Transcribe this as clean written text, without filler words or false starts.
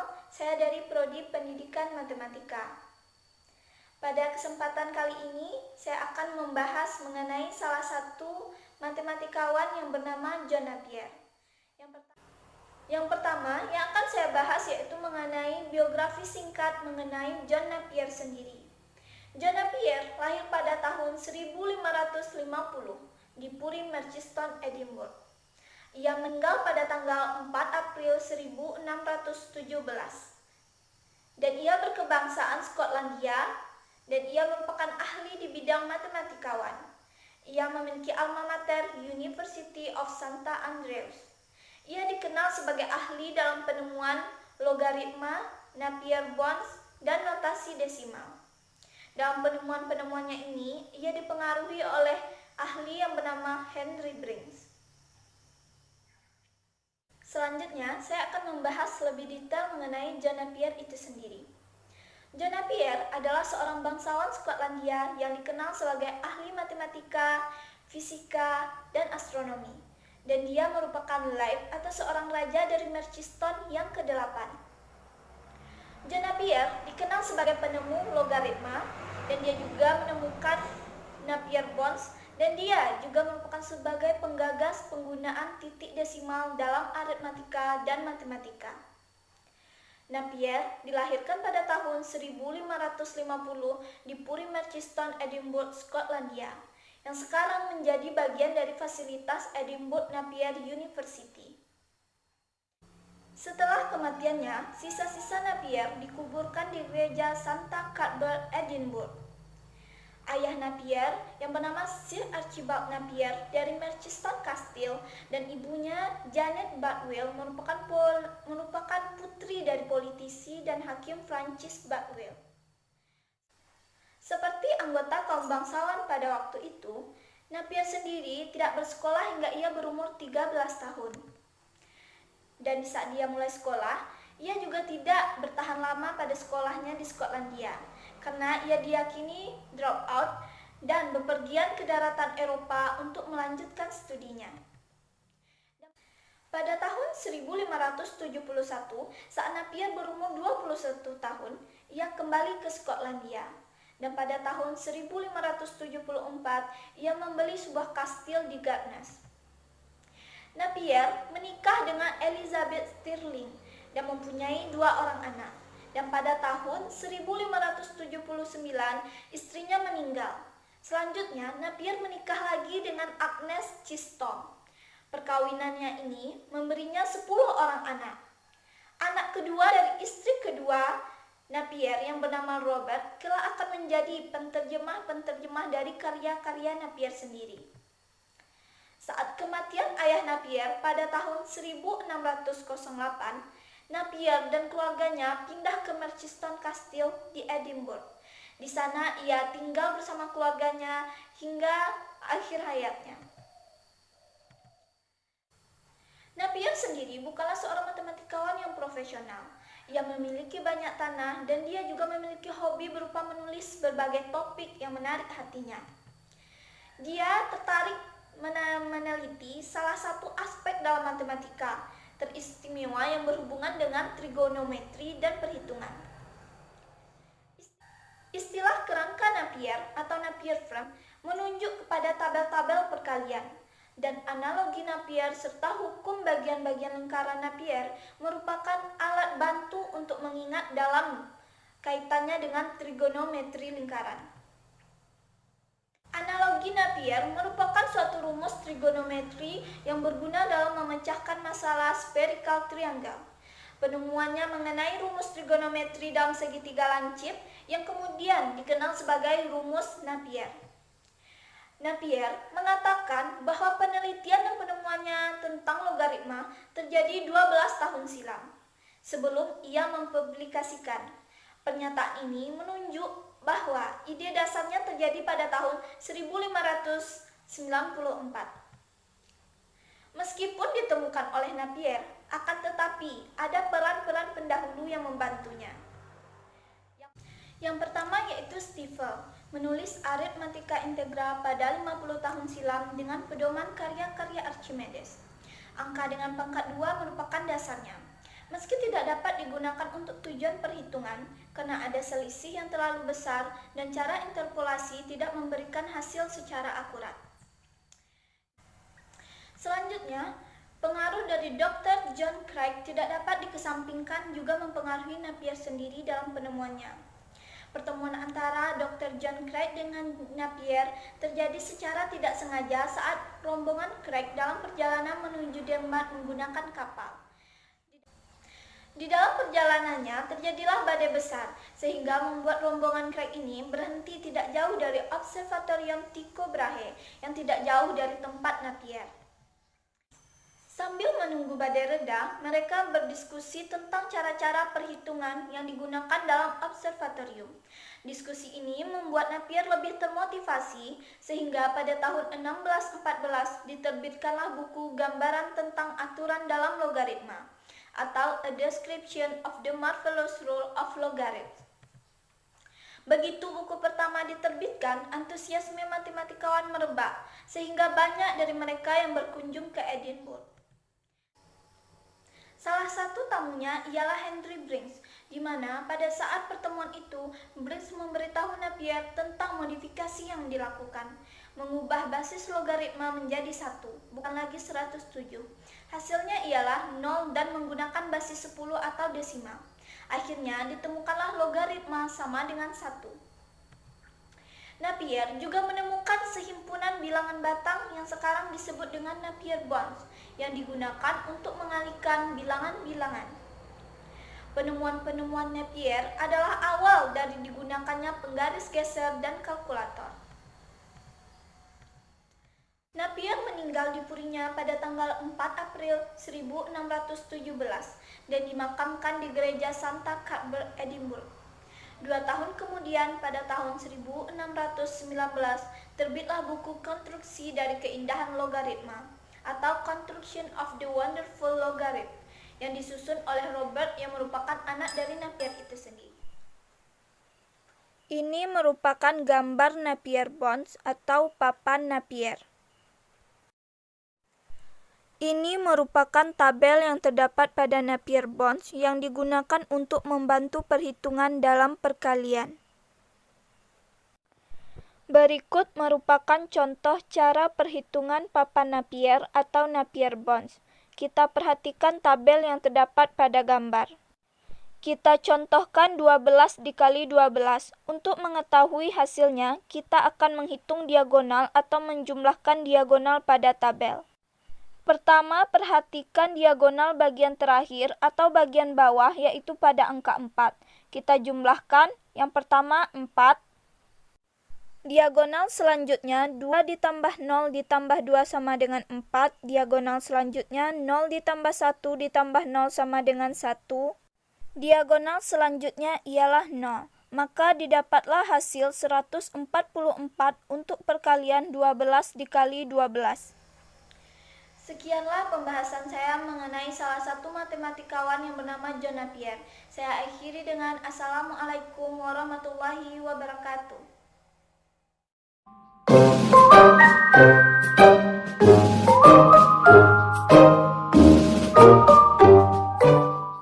kenal, saya dari Prodi Pendidikan Matematika. Pada kesempatan kali ini, saya akan membahas mengenai salah satu matematikawan yang bernama John Napier. Yang pertama yang akan saya bahas yaitu mengenai biografi singkat mengenai John Napier sendiri. John Napier lahir pada tahun 1550 di Bury Merchiston, Edinburgh. Ia meninggal pada tanggal 4 April 1617 dan ia berkebangsaan Skotlandia dan ia merupakan ahli di bidang matematikawan. Ia memiliki alma mater University of St Andrews. Ia dikenal sebagai ahli dalam penemuan logaritma, Napier-Bonds, dan notasi desimal. Dalam penemuan-penemuannya ini, ia dipengaruhi oleh ahli yang bernama Henry Briggs. Selanjutnya, saya akan membahas lebih detail mengenai John Napier itu sendiri. John Napier adalah seorang bangsawan Skotlandia yang dikenal sebagai ahli matematika, fisika, dan astronomi. Dan dia merupakan Laird atau seorang raja dari Merchiston yang ke-8. John Napier dikenal sebagai penemu logaritma dan dia juga menemukan Napier-Bonds. Dan dia juga merupakan sebagai penggagas penggunaan titik desimal dalam aritmatika dan matematika. Napier dilahirkan pada tahun 1550 di Bury Merchiston, Edinburgh, Skotlandia, yang sekarang menjadi bagian dari fasilitas Edinburgh Napier University. Setelah kematiannya, sisa-sisa Napier dikuburkan di gereja Santa Cuthbert, Edinburgh. Ayah Napier yang bernama Sir Archibald Napier dari Merchiston Castle dan ibunya Janet Bardwell merupakan putri dari politisi dan hakim Francis Bardwell. Seperti anggota kaum bangsawan pada waktu itu, Napier sendiri tidak bersekolah hingga ia berumur 13 tahun. Dan saat dia mulai sekolah, ia juga tidak bertahan lama pada sekolahnya di Skotlandia, karena ia diyakini drop out dan bepergian ke daratan Eropa untuk melanjutkan studinya. Pada tahun 1571, saat Napier berumur 21 tahun, ia kembali ke Skotlandia. Dan pada tahun 1574, ia membeli sebuah kastil di Gartnes. Napier menikah dengan Elizabeth Stirling dan mempunyai 2 orang anak. Dan pada tahun 1579 istrinya meninggal. Selanjutnya Napier menikah lagi dengan Agnes Chisholm. Perkawinannya ini memberinya 10 orang anak. Anak kedua dari istri kedua Napier yang bernama Robert kelak akan menjadi penterjemah dari karya-karya Napier sendiri. Saat kematian ayah Napier pada tahun 1608, Napier dan keluarganya pindah ke Merchiston Castle di Edinburgh. Di sana ia tinggal bersama keluarganya hingga akhir hayatnya. Napier sendiri bukanlah seorang matematikawan yang profesional. Ia memiliki banyak tanah dan dia juga memiliki hobi berupa menulis berbagai topik yang menarik hatinya. Dia tertarik meneliti salah satu aspek dalam matematika teristimewa yang berhubungan dengan trigonometri dan perhitungan. Istilah kerangka Napier atau Napier-Frame menunjuk kepada tabel-tabel perkalian, dan analogi Napier serta hukum bagian-bagian lingkaran Napier merupakan alat bantu untuk mengingat dalam kaitannya dengan trigonometri lingkaran. Analogi Napier merupakan suatu rumus trigonometri yang berguna dalam memecahkan masalah spherical triangle. Penemuannya mengenai rumus trigonometri dalam segitiga lancip yang kemudian dikenal sebagai rumus Napier. Napier mengatakan bahwa penelitian dan penemuannya tentang logaritma terjadi 12 tahun silam sebelum ia mempublikasikan. Pernyataan ini menunjuk bahwa ide dasarnya terjadi pada tahun 1594. Meskipun ditemukan oleh Napier, akan tetapi ada peran-peran pendahulu yang membantunya. Yang pertama yaitu Stifel, menulis aritmatika integral pada 50 tahun silam dengan pedoman karya-karya Archimedes. Angka dengan pangkat 2 merupakan dasarnya. Meski tidak dapat digunakan untuk tujuan perhitungan, karena ada selisih yang terlalu besar dan cara interpolasi tidak memberikan hasil secara akurat. Selanjutnya, pengaruh dari Dr. John Craig tidak dapat dikesampingkan juga mempengaruhi Napier sendiri dalam penemuannya. Pertemuan antara Dr. John Craig dengan Napier terjadi secara tidak sengaja saat rombongan Craig dalam perjalanan menuju Denmark menggunakan kapal. Di dalam perjalanannya terjadilah badai besar, sehingga membuat rombongan Craig ini berhenti tidak jauh dari Observatorium Tycho Brahe yang tidak jauh dari tempat Napier. Sambil menunggu badai reda, mereka berdiskusi tentang cara-cara perhitungan yang digunakan dalam observatorium. Diskusi ini membuat Napier lebih termotivasi, sehingga pada tahun 1614 diterbitkanlah buku Gambaran tentang Aturan dalam Logaritma, atau A Description of the Marvelous Rule of Logarithms. Begitu buku pertama diterbitkan, antusiasme matematikawan merebak, sehingga banyak dari mereka yang berkunjung ke Edinburgh. Salah satu tamunya ialah Henry Brinks, di mana pada saat pertemuan itu, Brinks memberitahu Napier tentang modifikasi yang dilakukan, mengubah basis logaritma menjadi 1, bukan lagi 107. Hasilnya ialah 0 dan menggunakan basis 10 atau desimal. Akhirnya ditemukanlah logaritma sama dengan 1. Napier juga menemukan sehimpunan bilangan batang yang sekarang disebut dengan Napier-Bonds yang digunakan untuk mengalihkan bilangan-bilangan. Penemuan-penemuan Napier adalah awal dari digunakannya penggaris geser dan kalkulator. Napier meninggal di Purinya pada tanggal 4 April 1617 dan dimakamkan di gereja Santa Cuthbert, Edinburgh. 2 tahun kemudian, pada tahun 1619, terbitlah buku Konstruksi dari Keindahan Logaritma, atau Construction of the Wonderful Logarithm, yang disusun oleh Robert yang merupakan anak dari Napier itu sendiri. Ini merupakan gambar Napier-Bonds atau papan Napier. Ini merupakan tabel yang terdapat pada Napier-Bonds yang digunakan untuk membantu perhitungan dalam perkalian. Berikut merupakan contoh cara perhitungan papan Napier atau Napier-Bonds. Kita perhatikan tabel yang terdapat pada gambar. Kita contohkan 12 dikali 12. Untuk mengetahui hasilnya, kita akan menghitung diagonal atau menjumlahkan diagonal pada tabel. Pertama, perhatikan diagonal bagian terakhir atau bagian bawah, yaitu pada angka 4. Kita jumlahkan, yang pertama 4. Diagonal selanjutnya 2 ditambah 0 ditambah 2 sama dengan 4. Diagonal selanjutnya 0 ditambah 1 ditambah 0 sama dengan 1. Diagonal selanjutnya ialah 0. Maka didapatlah hasil 144 untuk perkalian 12 dikali 12. Sekianlah pembahasan saya mengenai salah satu matematikawan yang bernama John Napier. Saya akhiri dengan Assalamualaikum warahmatullahi wabarakatuh.